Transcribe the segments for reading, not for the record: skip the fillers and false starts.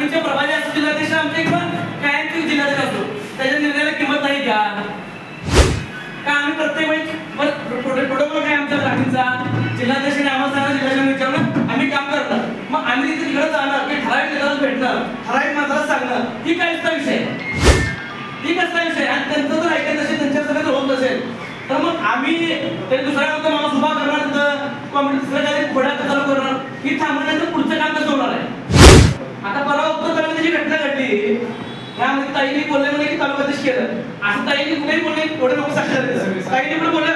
बाकीचे प्रभारी असतो जिल्हाध्यक्ष आमच्या इकडं कायमची जिल्हाध्यक्ष असतो त्याच्या निर्णयाला किंमत नाही का आम्ही प्रत्येक वेळी प्रोटोकॉल काय आमच्या ग्रामीणचा जिल्हाध्यक्षाने आम्हाला सांगा जिल्ह्याने विचारलं आम्ही काम करणार मग आम्ही तिथे तिकडे जाणार की ठराविक नेत्याला भेटणार ठराविक माणसाला सांगणार ही काहीच विषय ही कसला विषय आणि त्यांचं जर ऐकत असेल त्यांच्या सगळं होत नसेल तर मग आम्ही तरी दुसऱ्या कोणता माणूस उभा करणार तर कॉमेडी दुसऱ्या काही खोड्या चालू करणार ही थांबवण्याचं पुढचं काम कसं होणार आहे आता परवा उत्तर तालुक्याची घटना घडली यामध्ये ताईंनी बोलले म्हणे की तालुक्यात केलं असं ताईंनी कुठेही बोलले एवढे लोक साक्षर ताईंनी पण बोलले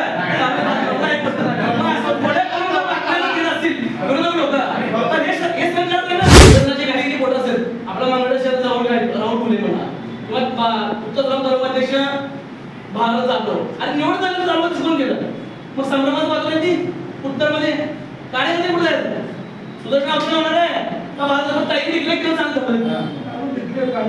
आपला मंगळ शहर राहुल फुले म्हणा किंवा उत्तर तालुकाध्यक्ष भारत जातो आणि निवड झालं चालवत चुकून गेलं मग संभ्रमात वाजवायची उत्तरमध्ये कार्यकर्ते कुठे आहेत सुदर्शन ऑप्शन होणार आहे का भारत ताई निघले किंवा सांगतो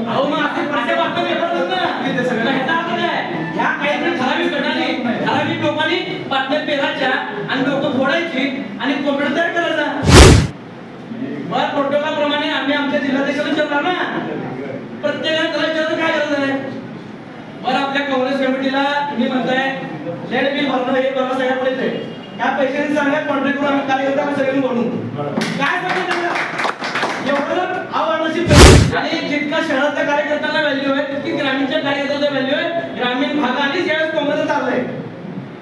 अहो मग असे बातम्या पेपर ना ह्या काहीतरी ठराविक गटाने ठराविक लोकांनी बातम्या पेरायच्या आणि लोक फोडायची आणि कॉम्प्युटर तयार करायचा बरं प्रोटोकॉल प्रमाणे आम्ही आमच्या जिल्हाध्यक्षाला विचारणार ना प्रत्येकाने त्याला विचारलं काय गरज आहे बरं आपल्या काँग्रेस कमिटीला तुम्ही म्हणताय लेट बिल भरणं हे भरणं सगळ्याकडेच आहे त्या पैशाने सांगा कॉन्ट्रॅक्ट करून आम्ही कार्यकर्ता सगळ्यांनी बोलून काय सांगतो एवढं आव्हानाची आणि जितका शहरातल्या कार्यकर्त्यांना व्हॅल्यू आहे तितकी ग्रामीणच्या कार्यकर्त्यांना व्हॅल्यू आहे ग्रामीण भागाने ज्यावेळेस काँग्रेस चाललंय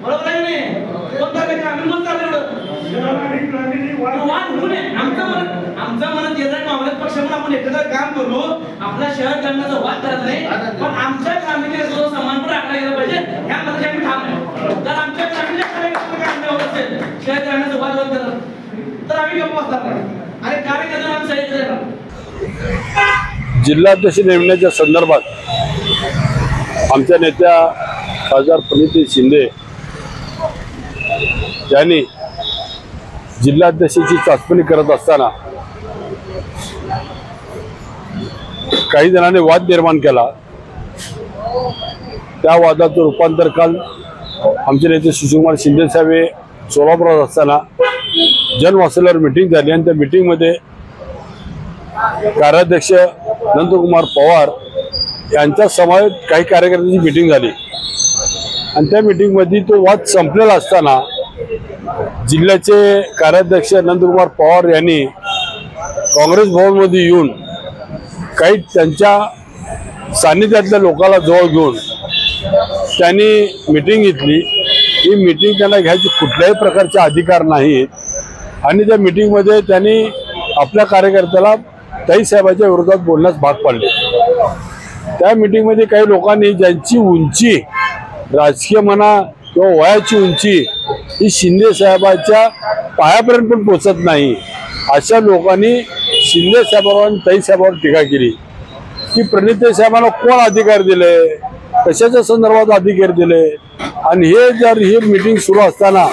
बरोबर आहे नाही कोणता काही ग्रामीण पण चाललं आमचं म्हणत येत आहे काँग्रेस पक्ष म्हणून आपण एकत्र काम करू आपला शहर करण्याचा वाद करत नाही पण आमच्या ग्रामीण समान पण राखला गेला पाहिजे ह्या मध्ये आम्ही ठाम आहे जर आमच्या ग्रामीण कार्यकर्त्यांना होत असेल शहर करण्याचा वाद करत तर आम्ही गप्प बसणार नाही आणि कार्यकर्त्यांना आम्ही सही देणार जिल्हाध्यक्ष नेमण्याच्या संदर्भात आमच्या नेत्या खासदार प्रणिती शिंदे यांनी जिल्हाध्यक्षाची चाचपणी करत असताना काही जणांनी वाद निर्माण केला त्या वादाचं रूपांतर काल आमचे नेते सुशीलकुमार शिंदे साहेब हे सोलापुरात असताना जनवासल्यावर मीटिंग झाली आणि त्या मीटिंगमध्ये कार्याध्यक्ष नंदकुमार पवार यांच्या समवेत काही कार्यकर्त्यांची मीटिंग झाली आणि त्या मीटिंगमध्ये तो वाद संपलेला असताना जिल्ह्याचे कार्याध्यक्ष नंदकुमार पवार यांनी काँग्रेस भवनमध्ये येऊन काही त्यांच्या सान्निध्यातल्या लोकांना जवळ घेऊन त्यांनी मीटिंग घेतली ही मीटिंग त्यांना घ्यायची कुठल्याही प्रकारचे अधिकार नाहीत आणि त्या मीटिंगमध्ये त्यांनी आपल्या कार्यकर्त्याला ताईसाहेबांच्या विरोधात बोलण्यास भाग पाडले त्या मीटिंगमध्ये काही लोकांनी ज्यांची उंची राजकीय म्हणा किंवा वयाची उंची ही शिंदे साहेबांच्या पायापर्यंत पण पोचत नाही अशा लोकांनी शिंदे साहेबांवर आणि ताईसाहेबांवर टीका केली की प्रणिती साहेबांना कोण अधिकार दिले कशाच्या संदर्भात अधिकार दिले आणि हे जर ही मीटिंग सुरू असताना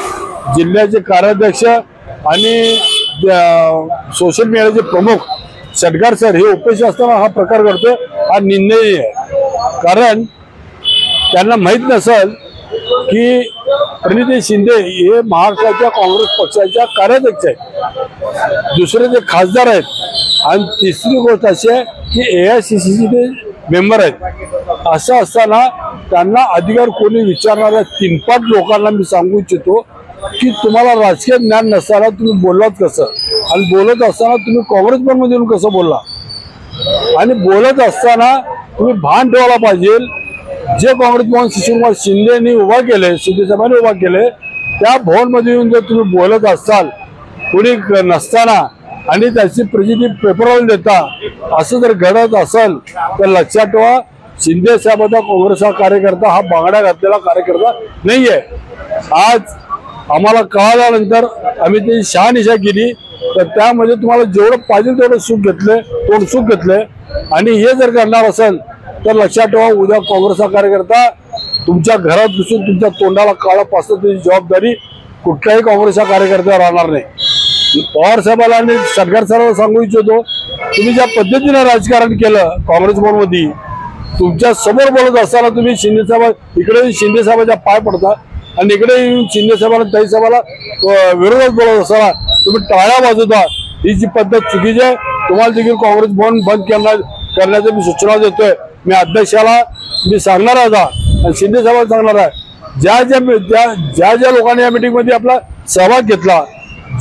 जिल्ह्याचे कार्याध्यक्ष आणि सोशल मीडियाचे प्रमुख सटगार सर हे उपस्थित असताना हा प्रकार घडतोय हा निंदनीय आहे कारण त्यांना माहीत नसेल की प्रणिती शिंदे हे महाराष्ट्राच्या काँग्रेस पक्षाच्या कार्याध्यक्ष आहेत दुसरे ते खासदार आहेत आणि तिसरी गोष्ट अशी आहे की AICCचे ते मेंबर आहेत असं असताना त्यांना अधिकार कोणी विचारणाऱ्या तीनपाट लोकांना मी सांगू इच्छितो की तुम्हाला राजकीय ज्ञान नसताना तुम्ही बोललात कसं आणि बोलत असताना तुम्ही काँग्रेस भवनमध्ये येऊन कसं बोलला आणि बोलत असताना तुम्ही भान ठेवायला पाहिजे जे काँग्रेस भवन सुशीलकुमार शिंदेनी उभा केले शिंदे साहेबांनी उभा केले त्या भवनमध्ये येऊन जर तुम्ही बोलत असाल कोणी नसताना आणि त्याची प्रचिती पेपरवर देता असं जर घडत असेल तर लक्षात ठेवा शिंदे साहेबांचा काँग्रेसचा कार्यकर्ता हा बांगड्या घातलेला कार्यकर्ता नाहीये आज आम्हाला कळाल्यानंतर आम्ही ती शहानिशा केली तर त्यामध्ये तुम्हाला जेवढं पाहिजे तेवढं सुख घेतले थोडं सुख घेतले आणि हे जर करणार असेल तर लक्षात ठेवा उद्या काँग्रेसचा कार्यकर्ता तुमच्या घरात घुसून तुमच्या तोंडाला काळा पासतं त्याची जबाबदारी कुठल्याही काँग्रेसच्या कार्यकर्त्यावर राहणार नाही पवार साहेबांना आणि सटगार साहेबांना सांगू इच्छितो तुम्ही ज्या पद्धतीने राजकारण केलं काँग्रेस भवनमध्ये तुमच्या समोर बोलत असताना तुम्ही शिंदे साहेब इकडे शिंदे साहेबांच्या पाय पडता आणि इकडे येऊन शिंदे साहेबांना ताईसाहेबांना विरोधात बोलत असताना तुम्ही टाळ्या वाजवता ही जी पद्धत चुकीची आहे तुम्हाला देखील काँग्रेस भवन बंद करण्याची मी सूचना देतोय. मी अध्यक्षाला मी सांगणार आहे आणि शिंदे साहेबांना सांगणार आहे, ज्या लोकांनी या मीटिंगमध्ये आपला सहभाग घेतला,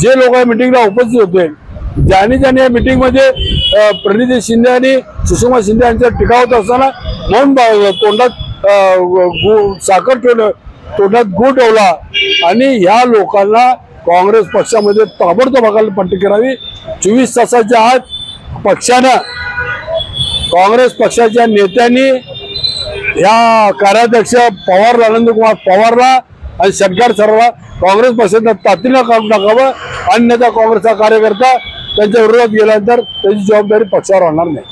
जे लोक या मीटिंगला उपस्थित होते, ज्यांनी या मीटिंगमध्ये प्रणिती शिंदे आणि सुषमा शिंदे यांच्यावर टीका होत असताना मौन तोंडात साखर ठेवलं, तोंडात गूळ ठेवला आणि ह्या लोकांना काँग्रेस पक्षामध्ये ताबडतोब हकालपट्टी करावी. 24 तासाच्या आत पक्षानं, काँग्रेस पक्षाच्या नेत्यांनी या कार्याध्यक्ष पवार आनंदकुमार पवारला आणि शंकर सरला काँग्रेस पक्षानं तातडीनं काढून टाकावं, अन्यथा काँग्रेसचा कार्यकर्ता त्यांच्या विरोधात गेल्यानंतर त्याची जबाबदारी पक्षावर राहणार नाही.